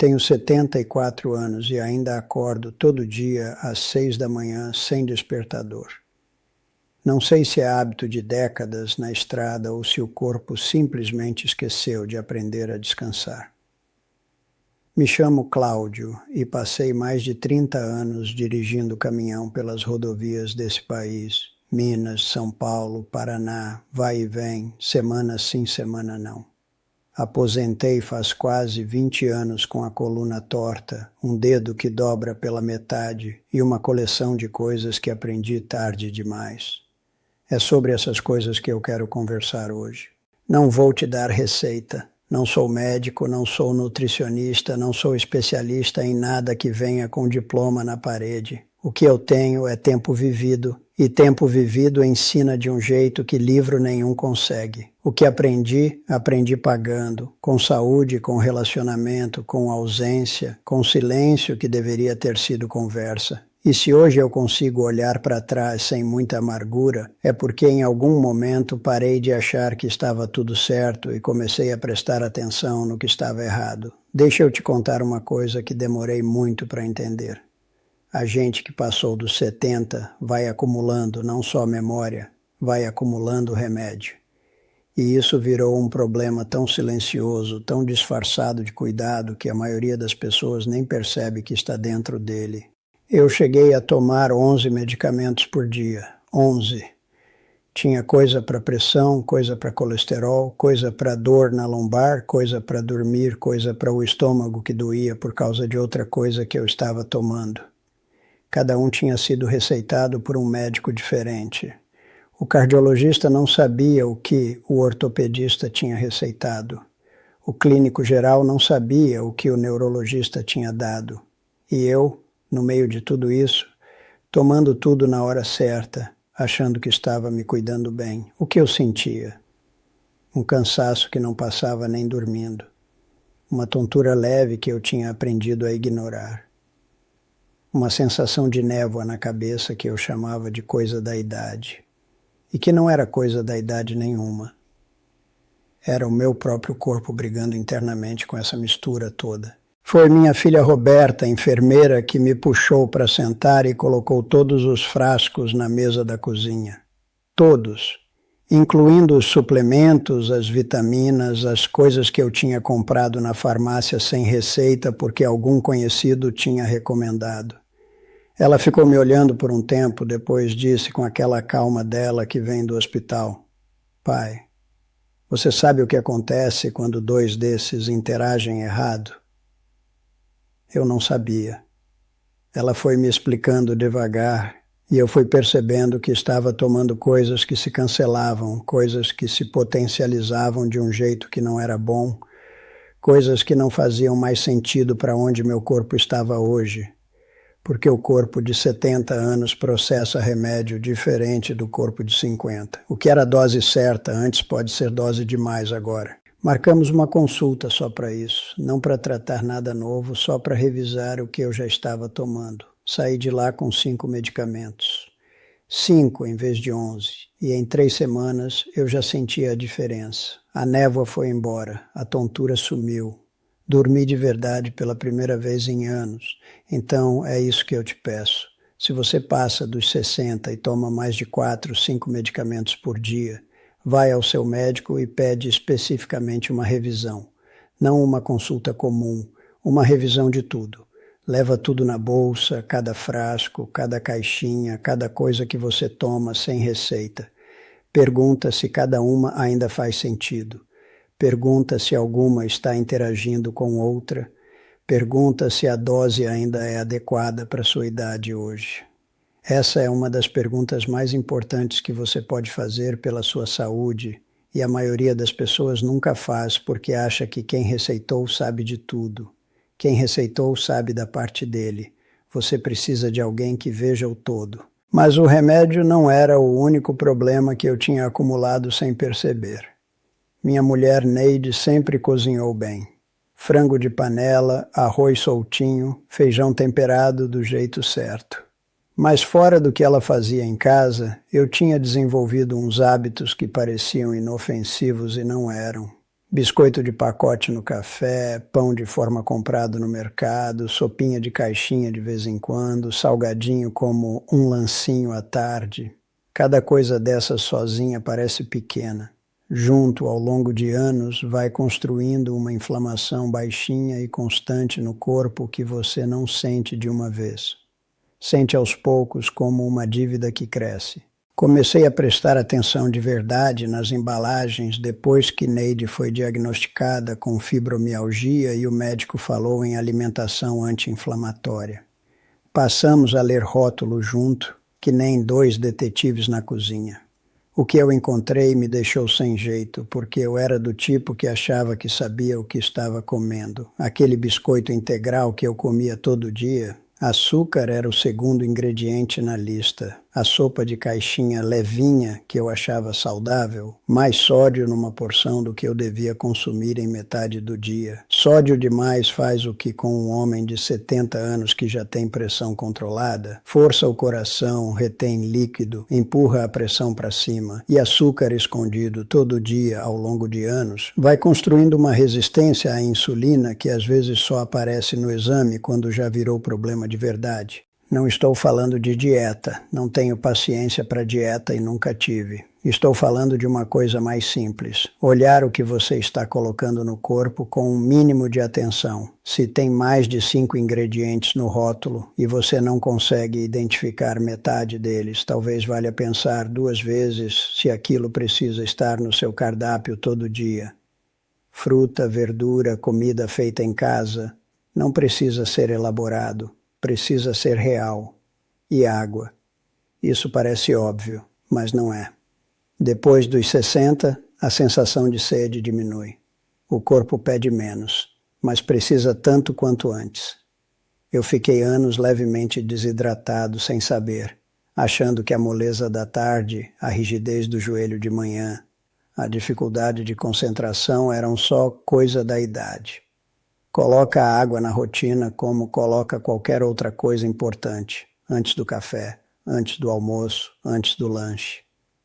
Tenho 74 anos e ainda acordo todo dia às 6 da manhã sem despertador. Não sei se é hábito de décadas na estrada ou se o corpo simplesmente esqueceu de aprender a descansar. Me chamo Cláudio e passei mais de 30 anos dirigindo caminhão pelas rodovias desse país, Minas, São Paulo, Paraná, vai e vem, semana sim, semana não. Aposentei faz quase 20 anos com a coluna torta, um dedo que dobra pela metade e uma coleção de coisas que aprendi tarde demais. É sobre essas coisas que eu quero conversar hoje. Não vou te dar receita. Não sou médico, não sou nutricionista, não sou especialista em nada que venha com diploma na parede. O que eu tenho é tempo vivido, e tempo vivido ensina de um jeito que livro nenhum consegue. O que aprendi, aprendi pagando, com saúde, com relacionamento, com ausência, com silêncio que deveria ter sido conversa. E se hoje eu consigo olhar para trás sem muita amargura, é porque em algum momento parei de achar que estava tudo certo e comecei a prestar atenção no que estava errado. Deixa eu te contar uma coisa que demorei muito para entender. A gente que passou dos 70 vai acumulando não só memória, vai acumulando remédio. E isso virou um problema tão silencioso, tão disfarçado de cuidado, que a maioria das pessoas nem percebe que está dentro dele. Eu cheguei a tomar 11 medicamentos por dia. 11. Tinha coisa para pressão, coisa para colesterol, coisa para dor na lombar, coisa para dormir, coisa para o estômago que doía por causa de outra coisa que eu estava tomando. Cada um tinha sido receitado por um médico diferente. O cardiologista não sabia o que o ortopedista tinha receitado. O clínico geral não sabia o que o neurologista tinha dado. E eu, no meio de tudo isso, tomando tudo na hora certa, achando que estava me cuidando bem. O que eu sentia? Um cansaço que não passava nem dormindo. Uma tontura leve que eu tinha aprendido a ignorar. Uma sensação de névoa na cabeça que eu chamava de coisa da idade. E que não era coisa da idade nenhuma. Era o meu próprio corpo brigando internamente com essa mistura toda. Foi minha filha Roberta, enfermeira, que me puxou para sentar e colocou todos os frascos na mesa da cozinha. Todos, incluindo os suplementos, as vitaminas, as coisas que eu tinha comprado na farmácia sem receita porque algum conhecido tinha recomendado. Ela ficou me olhando por um tempo, depois disse com aquela calma dela que vem do hospital: "Pai, você sabe o que acontece quando dois desses interagem errado?" Eu não sabia. Ela foi me explicando devagar e eu fui percebendo que estava tomando coisas que se cancelavam, coisas que se potencializavam de um jeito que não era bom, coisas que não faziam mais sentido para onde meu corpo estava hoje, porque o corpo de 70 anos processa remédio diferente do corpo de 50. O que era dose certa antes pode ser dose demais agora. Marcamos uma consulta só para isso, não para tratar nada novo, só para revisar o que eu já estava tomando. Saí de lá com 5 medicamentos. 5 em vez de 11. E em 3 semanas eu já sentia a diferença. A névoa foi embora, a tontura sumiu. Dormi de verdade pela primeira vez em anos. Então é isso que eu te peço. Se você passa dos 60 e toma mais de 4, 5 medicamentos por dia, vai ao seu médico e pede especificamente uma revisão. Não uma consulta comum, uma revisão de tudo. Leva tudo na bolsa, cada frasco, cada caixinha, cada coisa que você toma sem receita. Pergunta se cada uma ainda faz sentido. Pergunta se alguma está interagindo com outra. Pergunta se a dose ainda é adequada para a sua idade hoje. Essa é uma das perguntas mais importantes que você pode fazer pela sua saúde, e a maioria das pessoas nunca faz porque acha que quem receitou sabe de tudo. Quem receitou sabe da parte dele. Você precisa de alguém que veja o todo. Mas o remédio não era o único problema que eu tinha acumulado sem perceber. Minha mulher Neide sempre cozinhou bem. Frango de panela, arroz soltinho, feijão temperado do jeito certo. Mas fora do que ela fazia em casa, eu tinha desenvolvido uns hábitos que pareciam inofensivos e não eram. Biscoito de pacote no café, pão de forma comprado no mercado, sopinha de caixinha de vez em quando, salgadinho como um lancinho à tarde. Cada coisa dessas sozinha parece pequena. Junto, ao longo de anos, vai construindo uma inflamação baixinha e constante no corpo que você não sente de uma vez. Sente aos poucos como uma dívida que cresce. Comecei a prestar atenção de verdade nas embalagens depois que Neide foi diagnosticada com fibromialgia e o médico falou em alimentação anti-inflamatória. Passamos a ler rótulo junto, que nem dois detetives na cozinha. O que eu encontrei me deixou sem jeito, porque eu era do tipo que achava que sabia o que estava comendo. Aquele biscoito integral que eu comia todo dia, açúcar era o segundo ingrediente na lista. A sopa de caixinha levinha, que eu achava saudável, mais sódio numa porção do que eu devia consumir em metade do dia. Sódio demais faz o que com um homem de 70 anos que já tem pressão controlada, força o coração, retém líquido, empurra a pressão para cima, e açúcar escondido todo dia ao longo de anos, vai construindo uma resistência à insulina que às vezes só aparece no exame quando já virou problema de verdade. Não estou falando de dieta, não tenho paciência para dieta e nunca tive. Estou falando de uma coisa mais simples. Olhar o que você está colocando no corpo com um mínimo de atenção. Se tem mais de 5 ingredientes no rótulo e você não consegue identificar metade deles, talvez valha pensar 2 vezes se aquilo precisa estar no seu cardápio todo dia. Fruta, verdura, comida feita em casa, não precisa ser elaborado. Precisa ser real. E água. Isso parece óbvio, mas não é. Depois dos 60, a sensação de sede diminui. O corpo pede menos, mas precisa tanto quanto antes. Eu fiquei anos levemente desidratado sem saber, achando que a moleza da tarde, a rigidez do joelho de manhã, a dificuldade de concentração eram só coisa da idade. Coloca a água na rotina como coloca qualquer outra coisa importante, antes do café, antes do almoço, antes do lanche.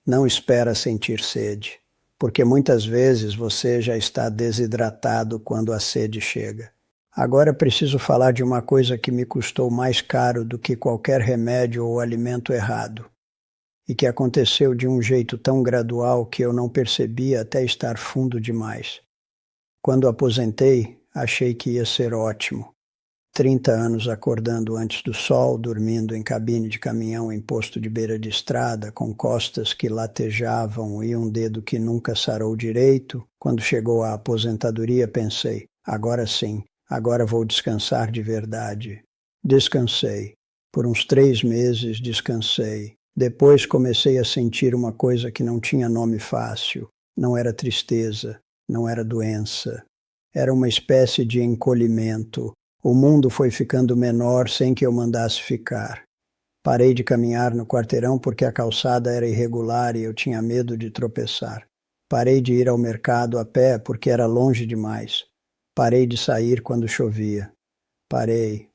Não espera sentir sede, porque muitas vezes você já está desidratado quando a sede chega. Agora preciso falar de uma coisa que me custou mais caro do que qualquer remédio ou alimento errado, e que aconteceu de um jeito tão gradual que eu não percebi até estar fundo demais. Quando aposentei, achei que ia ser ótimo. 30 anos acordando antes do sol, dormindo em cabine de caminhão em posto de beira de estrada, com costas que latejavam e um dedo que nunca sarou direito. Quando chegou a aposentadoria, pensei, agora sim, agora vou descansar de verdade. Descansei. Por uns 3 meses descansei. Depois comecei a sentir uma coisa que não tinha nome fácil. Não era tristeza, não era doença. Era uma espécie de encolhimento. O mundo foi ficando menor sem que eu mandasse ficar. Parei de caminhar no quarteirão porque a calçada era irregular e eu tinha medo de tropeçar. Parei de ir ao mercado a pé porque era longe demais. Parei de sair quando chovia. Parei.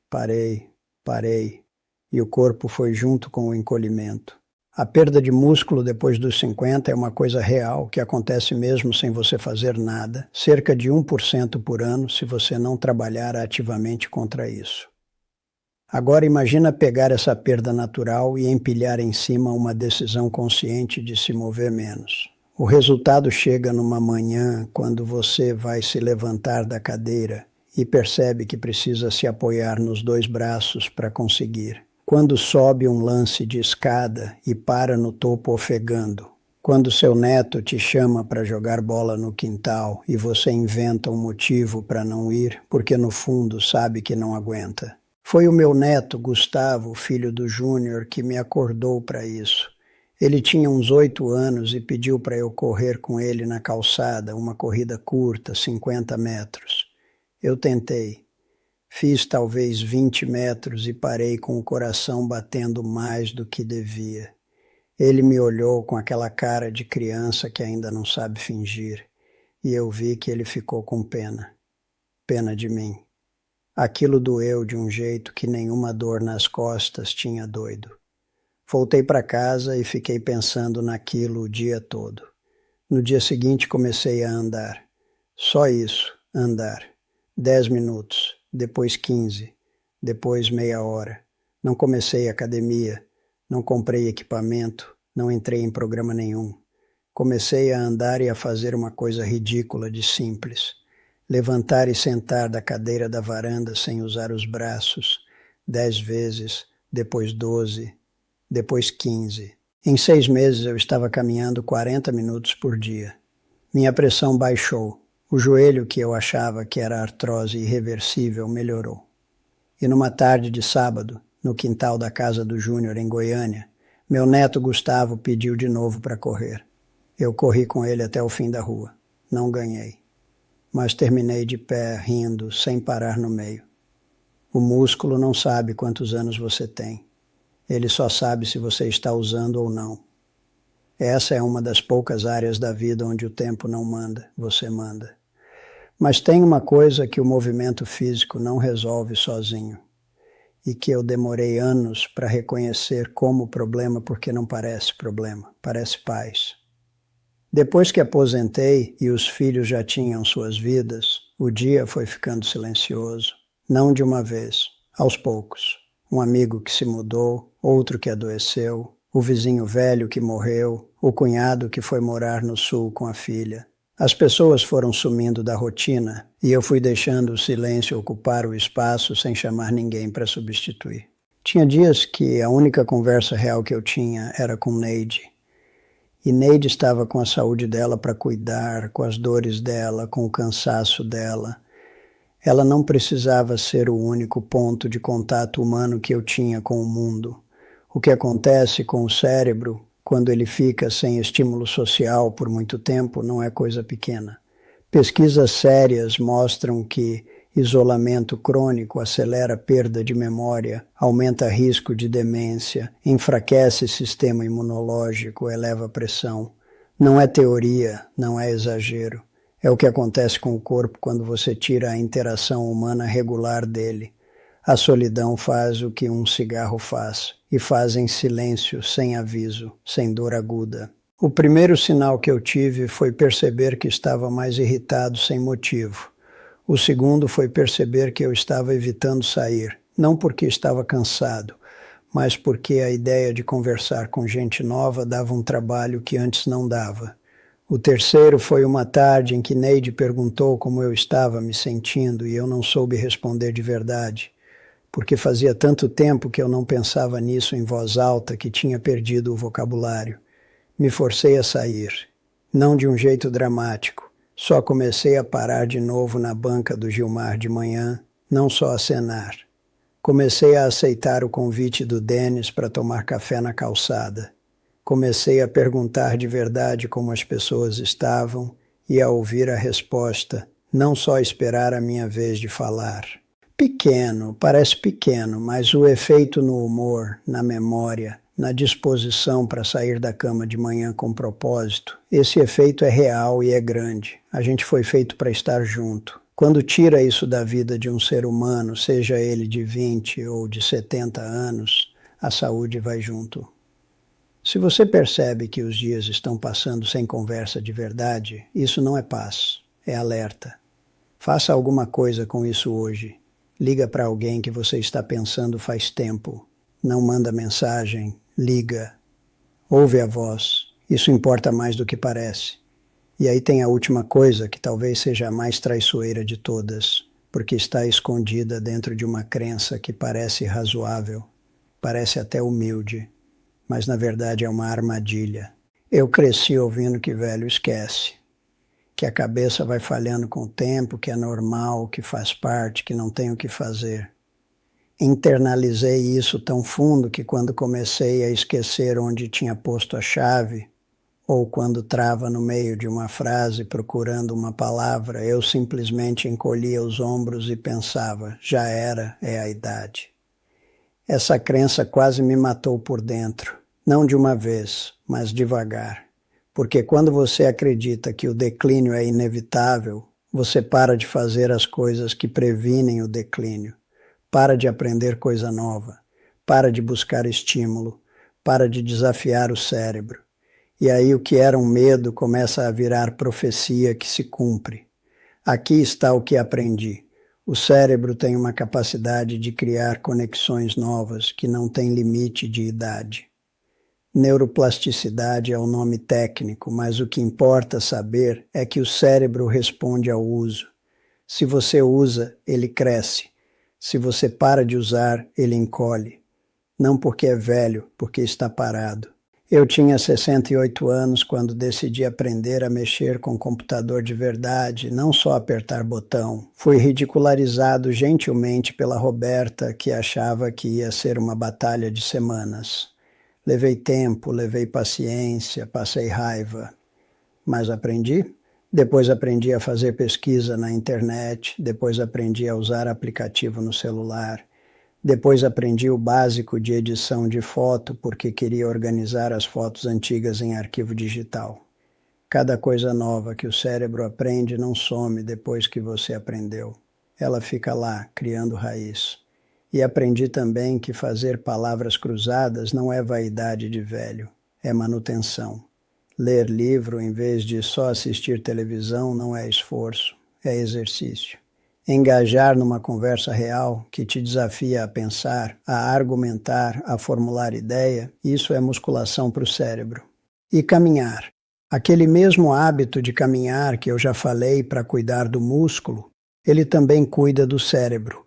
E o corpo foi junto com o encolhimento. A perda de músculo depois dos 50 é uma coisa real, que acontece mesmo sem você fazer nada, cerca de 1% por ano se você não trabalhar ativamente contra isso. Agora imagina pegar essa perda natural e empilhar em cima uma decisão consciente de se mover menos. O resultado chega numa manhã, quando você vai se levantar da cadeira e percebe que precisa se apoiar nos 2 braços para conseguir. Quando sobe um lance de escada e para no topo ofegando. Quando seu neto te chama para jogar bola no quintal e você inventa um motivo para não ir, porque no fundo sabe que não aguenta. Foi o meu neto, Gustavo, filho do Júnior, que me acordou para isso. Ele tinha uns 8 anos e pediu para eu correr com ele na calçada, uma corrida curta, 50 metros. Eu tentei. Fiz talvez 20 metros e parei com o coração batendo mais do que devia. Ele me olhou com aquela cara de criança que ainda não sabe fingir, e eu vi que ele ficou com pena. Pena de mim. Aquilo doeu de um jeito que nenhuma dor nas costas tinha doído. Voltei para casa e fiquei pensando naquilo o dia todo. No dia seguinte comecei a andar. Só isso, andar. 10 minutos, depois 15, depois meia hora. Não comecei academia, não comprei equipamento, não entrei em programa nenhum. Comecei a andar e a fazer uma coisa ridícula de simples. Levantar e sentar da cadeira da varanda sem usar os braços, 10 vezes, depois 12, depois 15. Em 6 meses eu estava caminhando 40 minutos por dia. Minha pressão baixou. O joelho que eu achava que era artrose irreversível melhorou. E numa tarde de sábado, no quintal da casa do Júnior em Goiânia, meu neto Gustavo pediu de novo para correr. Eu corri com ele até o fim da rua. Não ganhei. Mas terminei de pé, rindo, sem parar no meio. O músculo não sabe quantos anos você tem. Ele só sabe se você está usando ou não. Essa é uma das poucas áreas da vida onde o tempo não manda, você manda. Mas tem uma coisa que o movimento físico não resolve sozinho e que eu demorei anos para reconhecer como problema, porque não parece problema, parece paz. Depois que aposentei e os filhos já tinham suas vidas, o dia foi ficando silencioso, não de uma vez, aos poucos. Um amigo que se mudou, outro que adoeceu, o vizinho velho que morreu, o cunhado que foi morar no sul com a filha. As pessoas foram sumindo da rotina e eu fui deixando o silêncio ocupar o espaço sem chamar ninguém para substituir. Tinha dias que a única conversa real que eu tinha era com Neide. E Neide estava com a saúde dela para cuidar, com as dores dela, com o cansaço dela. Ela não precisava ser o único ponto de contato humano que eu tinha com o mundo. O que acontece com o cérebro quando ele fica sem estímulo social por muito tempo não é coisa pequena. Pesquisas sérias mostram que isolamento crônico acelera a perda de memória, aumenta risco de demência, enfraquece o sistema imunológico, eleva a pressão. Não é teoria, não é exagero. É o que acontece com o corpo quando você tira a interação humana regular dele. A solidão faz o que um cigarro faz, e faz em silêncio, sem aviso, sem dor aguda. O primeiro sinal que eu tive foi perceber que estava mais irritado sem motivo. O segundo foi perceber que eu estava evitando sair, não porque estava cansado, mas porque a ideia de conversar com gente nova dava um trabalho que antes não dava. O terceiro foi uma tarde em que Neide perguntou como eu estava me sentindo e eu não soube responder de verdade, porque fazia tanto tempo que eu não pensava nisso em voz alta que tinha perdido o vocabulário. Me forcei a sair, não de um jeito dramático, só comecei a parar de novo na banca do Gilmar de manhã, não só acenar. Comecei a aceitar o convite do Denis para tomar café na calçada. Comecei a perguntar de verdade como as pessoas estavam e a ouvir a resposta, não só esperar a minha vez de falar. Pequeno, parece pequeno, mas o efeito no humor, na memória, na disposição para sair da cama de manhã com propósito, esse efeito é real e é grande. A gente foi feito para estar junto. Quando tira isso da vida de um ser humano, seja ele de 20 ou de 70 anos, a saúde vai junto. Se você percebe que os dias estão passando sem conversa de verdade, isso não é paz, é alerta. Faça alguma coisa com isso hoje. Liga para alguém que você está pensando faz tempo. Não manda mensagem, liga. Ouve a voz. Isso importa mais do que parece. E aí tem a última coisa, que talvez seja a mais traiçoeira de todas, porque está escondida dentro de uma crença que parece razoável, parece até humilde, mas na verdade é uma armadilha. Eu cresci ouvindo que velho esquece, que a cabeça vai falhando com o tempo, que é normal, que faz parte, que não tem o que fazer. Internalizei isso tão fundo que quando comecei a esquecer onde tinha posto a chave, ou quando trava no meio de uma frase procurando uma palavra, eu simplesmente encolhia os ombros e pensava, já era, é a idade. Essa crença quase me matou por dentro, não de uma vez, mas devagar. Porque quando você acredita que o declínio é inevitável, você para de fazer as coisas que previnem o declínio, para de aprender coisa nova, para de buscar estímulo, para de desafiar o cérebro. E aí o que era um medo começa a virar profecia que se cumpre. Aqui está o que aprendi. O cérebro tem uma capacidade de criar conexões novas que não tem limite de idade. Neuroplasticidade é o nome técnico, mas o que importa saber é que o cérebro responde ao uso. Se você usa, ele cresce. Se você para de usar, ele encolhe. Não porque é velho, porque está parado. Eu tinha 68 anos quando decidi aprender a mexer com computador de verdade, não só apertar botão. Fui ridicularizado gentilmente pela Roberta, que achava que ia ser uma batalha de semanas. Levei tempo, levei paciência, passei raiva. Mas aprendi. Depois aprendi a fazer pesquisa na internet, depois aprendi a usar aplicativo no celular. Depois aprendi o básico de edição de foto porque queria organizar as fotos antigas em arquivo digital. Cada coisa nova que o cérebro aprende não some depois que você aprendeu. Ela fica lá, criando raiz. E aprendi também que fazer palavras cruzadas não é vaidade de velho, é manutenção. Ler livro em vez de só assistir televisão não é esforço, é exercício. Engajar numa conversa real que te desafia a pensar, a argumentar, a formular ideia, isso é musculação para o cérebro. E caminhar. Aquele mesmo hábito de caminhar que eu já falei para cuidar do músculo, ele também cuida do cérebro.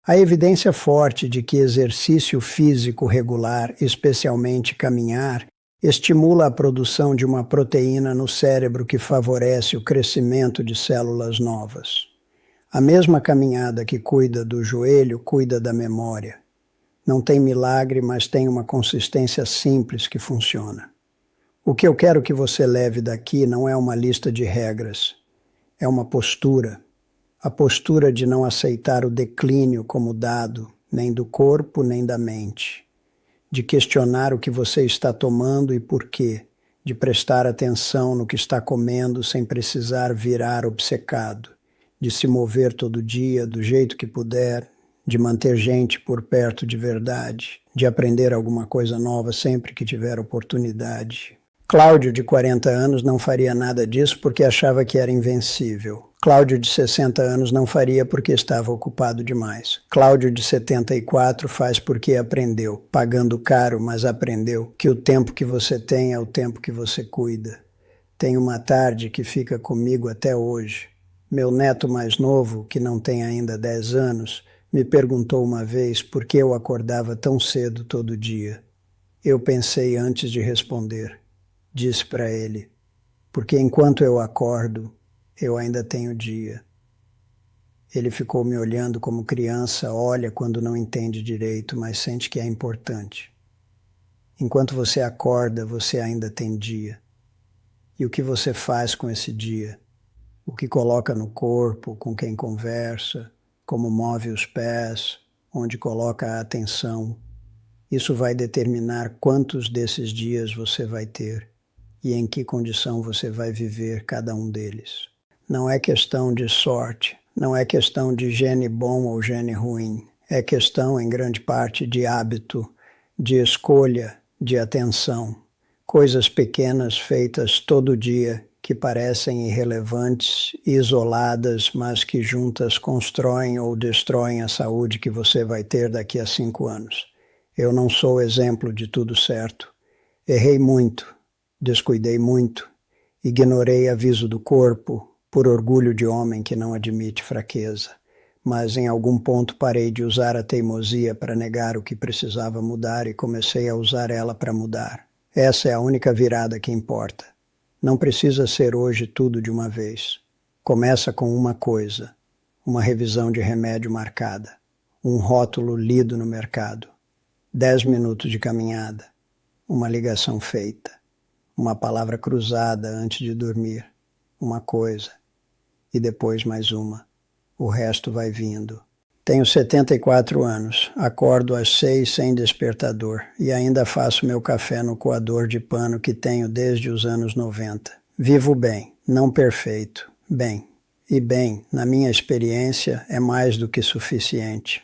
Há evidência forte de que exercício físico regular, especialmente caminhar, estimula a produção de uma proteína no cérebro que favorece o crescimento de células novas. A mesma caminhada que cuida do joelho, cuida da memória. Não tem milagre, mas tem uma consistência simples que funciona. O que eu quero que você leve daqui não é uma lista de regras, é uma postura. A postura de não aceitar o declínio como dado, nem do corpo, nem da mente. De questionar o que você está tomando e por quê. De prestar atenção no que está comendo sem precisar virar obcecado. De se mover todo dia do jeito que puder, de manter gente por perto de verdade, de aprender alguma coisa nova sempre que tiver oportunidade. Cláudio, de 40 anos, não faria nada disso porque achava que era invencível. Cláudio, de 60 anos, não faria porque estava ocupado demais. Cláudio, de 74, faz porque aprendeu, pagando caro, mas aprendeu que o tempo que você tem é o tempo que você cuida. Tem uma tarde que fica comigo até hoje. Meu neto mais novo, que não tem ainda 10 anos, me perguntou uma vez por que eu acordava tão cedo todo dia. Eu pensei antes de responder. Disse para ele, porque enquanto eu acordo, eu ainda tenho dia. Ele ficou me olhando como criança olha quando não entende direito, mas sente que é importante. Enquanto você acorda, você ainda tem dia. E o que você faz com esse dia? O que coloca no corpo, com quem conversa, como move os pés, onde coloca a atenção. Isso vai determinar quantos desses dias você vai ter e em que condição você vai viver cada um deles. Não é questão de sorte, não é questão de gene bom ou gene ruim. É questão, em grande parte, de hábito, de escolha, de atenção. Coisas pequenas feitas todo dia que parecem irrelevantes, isoladas, mas que juntas constroem ou destroem a saúde que você vai ter daqui a 5 anos. Eu não sou exemplo de tudo certo. Errei muito, descuidei muito, ignorei aviso do corpo, por orgulho de homem que não admite fraqueza. Mas em algum ponto parei de usar a teimosia para negar o que precisava mudar e comecei a usar ela para mudar. Essa é a única virada que importa. Não precisa ser hoje tudo de uma vez. Começa com uma coisa, uma revisão de remédio marcada, um rótulo lido no mercado, 10 minutos de caminhada, uma ligação feita, uma palavra cruzada antes de dormir, uma coisa, e depois mais uma. O resto vai vindo. Tenho 74 anos, acordo às 6 sem despertador e ainda faço meu café no coador de pano que tenho desde os anos 90. Vivo bem, não perfeito, bem. E bem, na minha experiência, é mais do que suficiente.